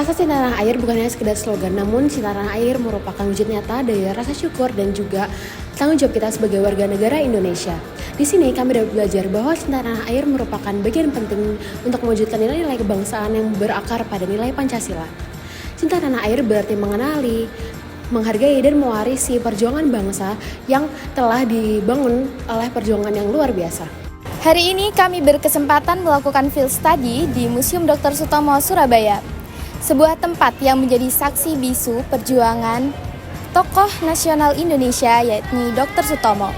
Rasa cinta tanah air bukan hanya sekedar slogan, namun cinta tanah air merupakan wujud nyata dari rasa syukur dan juga tanggung jawab kita sebagai warga negara Indonesia. Di sini kami dapat belajar bahwa cinta tanah air merupakan bagian penting untuk mewujudkan nilai-nilai kebangsaan yang berakar pada nilai Pancasila. Cinta tanah air berarti mengenali, menghargai dan mewarisi perjuangan bangsa yang telah dibangun oleh perjuangan yang luar biasa. Hari ini kami berkesempatan melakukan field study di Museum Dr. Sutomo, Surabaya. Sebuah tempat yang menjadi saksi bisu perjuangan tokoh nasional Indonesia yakni Dr. Sutomo.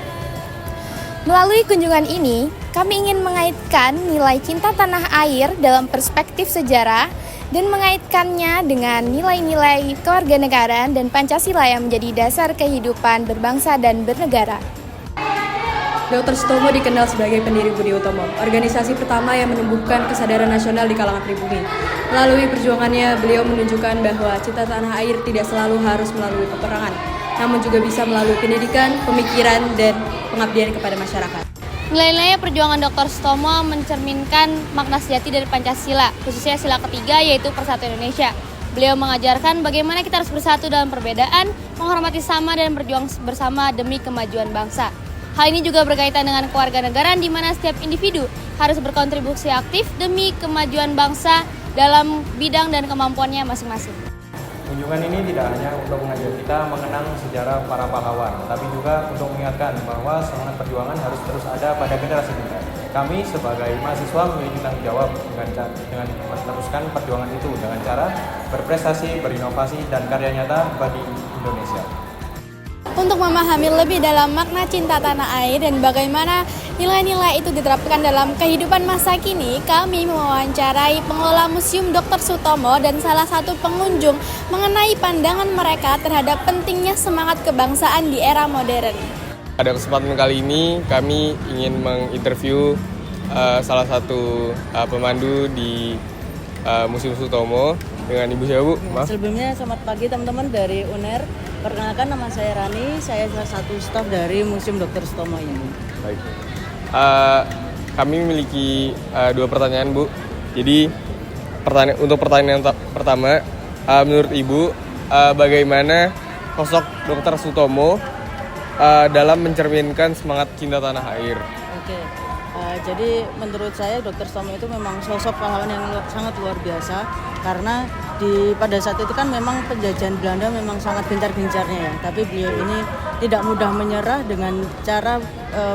Melalui kunjungan ini, kami ingin mengaitkan nilai cinta tanah air dalam perspektif sejarah dan mengaitkannya dengan nilai-nilai kewarganegaraan dan Pancasila yang menjadi dasar kehidupan berbangsa dan bernegara. Dr. Sutomo dikenal sebagai pendiri Budi Utomo, organisasi pertama yang menumbuhkan kesadaran nasional di kalangan pribumi. Melalui perjuangannya, beliau menunjukkan bahwa cinta tanah air tidak selalu harus melalui peperangan, namun juga bisa melalui pendidikan, pemikiran, dan pengabdian kepada masyarakat. Nilai-nilai perjuangan Dr. Sutomo mencerminkan makna sejati dari Pancasila, khususnya sila ketiga yaitu Persatuan Indonesia. Beliau mengajarkan bagaimana kita harus bersatu dalam perbedaan, menghormati sama dan berjuang bersama demi kemajuan bangsa. Hal ini juga berkaitan dengan kewarganegaraan di mana setiap individu harus berkontribusi aktif demi kemajuan bangsa dalam bidang dan kemampuannya masing-masing. Kunjungan ini tidak hanya untuk mengajak kita mengenang sejarah para pahlawan, tapi juga untuk mengingatkan bahwa semangat perjuangan harus terus ada pada generasi muda. Kami sebagai mahasiswa memiliki tanggung jawab dengan meneruskan perjuangan itu dengan cara berprestasi, berinovasi, dan karya nyata bagi Indonesia. Untuk memahami lebih dalam makna cinta tanah air dan bagaimana nilai-nilai itu diterapkan dalam kehidupan masa kini, kami mewawancarai pengelola Museum Dr. Sutomo dan salah satu pengunjung mengenai pandangan mereka terhadap pentingnya semangat kebangsaan di era modern. Pada kesempatan kali ini, kami ingin menginterview salah satu pemandu di Museum Sutomo dengan Ibu siapa, Bu? Maaf. Sebelumnya selamat pagi teman-teman dari UNER. Perkenalkan, nama saya Rani, saya salah satu staf dari Museum Dr. Sutomo ini. Baik. Kami memiliki dua pertanyaan, Bu. Jadi untuk pertanyaan yang pertama, menurut Ibu, bagaimana sosok Dr. Sutomo dalam mencerminkan semangat cinta tanah air? Oke. Jadi menurut saya Dr. Sutomo itu memang sosok pahlawan yang sangat luar biasa karena pada saat itu kan memang penjajahan Belanda memang sangat gencar-gencarnya ya, tapi beliau ini tidak mudah menyerah dengan cara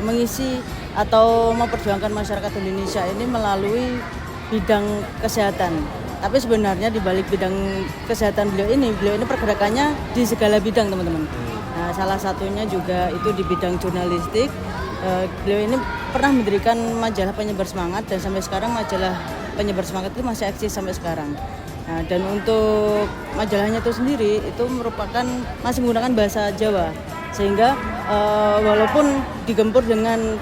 mengisi atau memperjuangkan masyarakat Indonesia ini melalui bidang kesehatan. Tapi sebenarnya di balik bidang kesehatan beliau ini pergerakannya di segala bidang, teman-teman. Nah, salah satunya juga itu di bidang jurnalistik. Beliau ini pernah mendirikan majalah penyebar semangat dan sampai sekarang majalah penyebar semangat itu masih eksis sampai sekarang. Nah, dan untuk majalahnya itu sendiri itu merupakan masih menggunakan bahasa Jawa, sehingga walaupun digempur dengan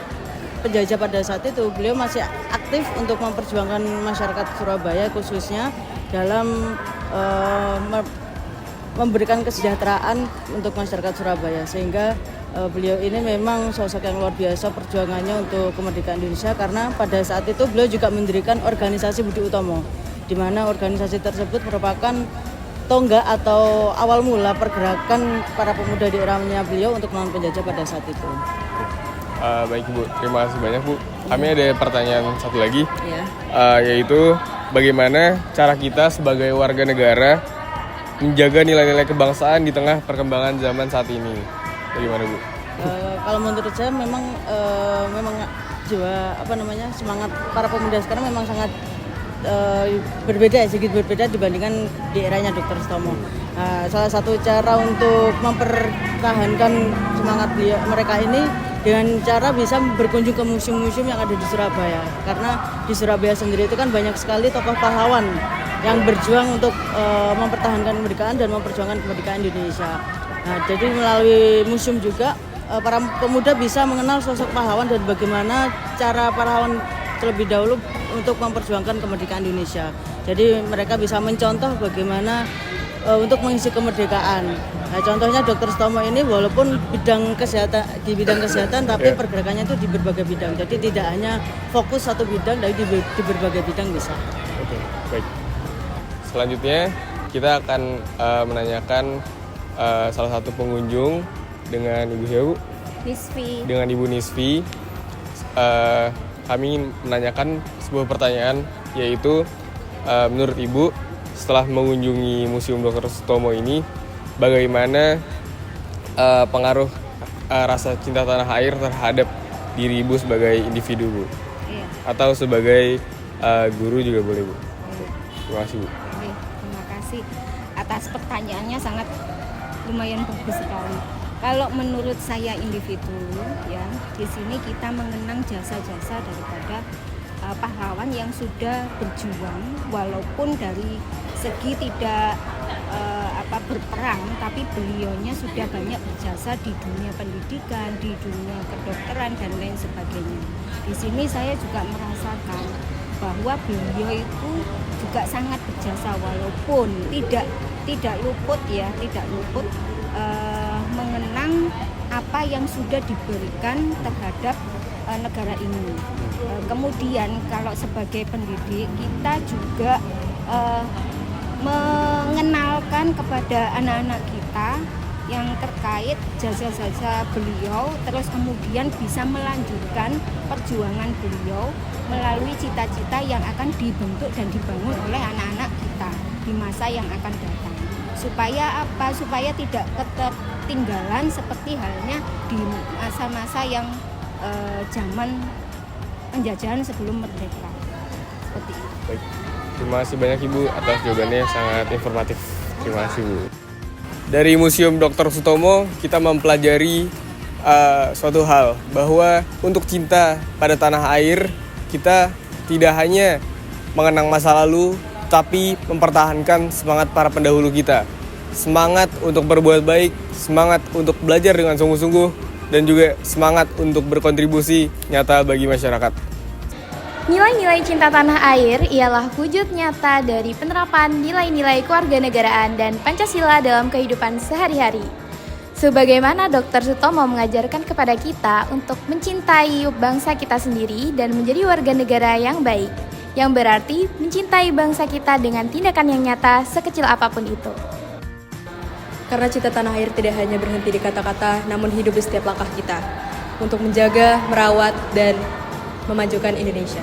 penjajah pada saat itu, beliau masih aktif untuk memperjuangkan masyarakat Surabaya khususnya dalam memberikan kesejahteraan untuk masyarakat Surabaya, sehingga beliau ini memang sosok yang luar biasa perjuangannya untuk kemerdekaan Indonesia karena pada saat itu beliau juga mendirikan organisasi Budi Utomo, di mana organisasi tersebut merupakan tonggak atau awal mula pergerakan para pemuda di eranya beliau untuk melawan penjajah pada saat itu. Baik, Bu, terima kasih banyak, Bu. Kami ada pertanyaan satu lagi, Ya. Yaitu bagaimana cara kita sebagai warga negara menjaga nilai-nilai kebangsaan di tengah perkembangan zaman saat ini. Bagaimana, Bu? Kalau menurut saya memang jiwa semangat para pemuda sekarang memang sangat sedikit berbeda dibandingkan di eranya Dr. Sutomo. Salah satu cara untuk mempertahankan semangat mereka ini dengan cara bisa berkunjung ke museum-museum yang ada di Surabaya, karena di Surabaya sendiri itu kan banyak sekali tokoh pahlawan yang berjuang untuk mempertahankan kemerdekaan dan memperjuangkan kemerdekaan Indonesia. Nah, jadi melalui museum juga para pemuda bisa mengenal sosok pahlawan dan bagaimana cara pahlawan terlebih dahulu untuk memperjuangkan kemerdekaan Indonesia. Jadi mereka bisa mencontoh bagaimana untuk mengisi kemerdekaan. Nah, contohnya Dr. Sutomo ini walaupun di bidang kesehatan tapi pergerakannya itu di berbagai bidang. Jadi tidak hanya fokus satu bidang, tapi di berbagai bidang bisa. Oke, baik. Selanjutnya kita akan menanyakan salah satu pengunjung dengan Ibu siapa, Bu? Nisfi. Dengan Ibu Nisfi. Kami ingin menanyakan sebuah pertanyaan, yaitu menurut Ibu, setelah mengunjungi Museum Dr. Sutomo ini, bagaimana pengaruh rasa cinta tanah air terhadap diri Ibu sebagai individu, Bu? Iya. Atau sebagai guru juga boleh, Bu? Terima kasih, Bu. Oke, terima kasih atas pertanyaannya, sangat lumayan bagus sekali. Kalau menurut saya individu, ya, di sini kita mengenang jasa-jasa daripada pahlawan yang sudah berjuang, walaupun dari segi tidak berperang, tapi beliaunya sudah banyak berjasa di dunia pendidikan, di dunia kedokteran dan lain sebagainya. Di sini saya juga merasakan bahwa beliau itu juga sangat berjasa, walaupun tidak luput mengenang apa yang sudah diberikan terhadap negara ini. Kemudian kalau sebagai pendidik kita juga mengenalkan kepada anak-anak kita yang terkait jasa-jasa beliau, terus kemudian bisa melanjutkan perjuangan beliau melalui cita-cita yang akan dibentuk dan dibangun oleh anak-anak kita di masa yang akan datang. Supaya apa? Supaya tidak ketertinggalan seperti halnya di masa-masa yang zaman penjajahan sebelum merdeka. Seperti itu. Baik. Terima kasih banyak Ibu atas jawabannya, sangat informatif. Terima kasih, Bu. Dari Museum Dr. Sutomo kita mempelajari suatu hal, bahwa untuk cinta pada tanah air kita tidak hanya mengenang masa lalu, tapi mempertahankan semangat para pendahulu kita. Semangat untuk berbuat baik, semangat untuk belajar dengan sungguh-sungguh, dan juga semangat untuk berkontribusi nyata bagi masyarakat. Nilai-nilai cinta tanah air ialah wujud nyata dari penerapan nilai-nilai kewarganegaraan dan Pancasila dalam kehidupan sehari-hari. Sebagaimana Dr. Sutomo mengajarkan kepada kita untuk mencintai bangsa kita sendiri dan menjadi warga negara yang baik, yang berarti mencintai bangsa kita dengan tindakan yang nyata sekecil apapun itu. Karena cinta tanah air tidak hanya berhenti di kata-kata, namun hidup di setiap langkah kita untuk menjaga, merawat, dan memajukan Indonesia.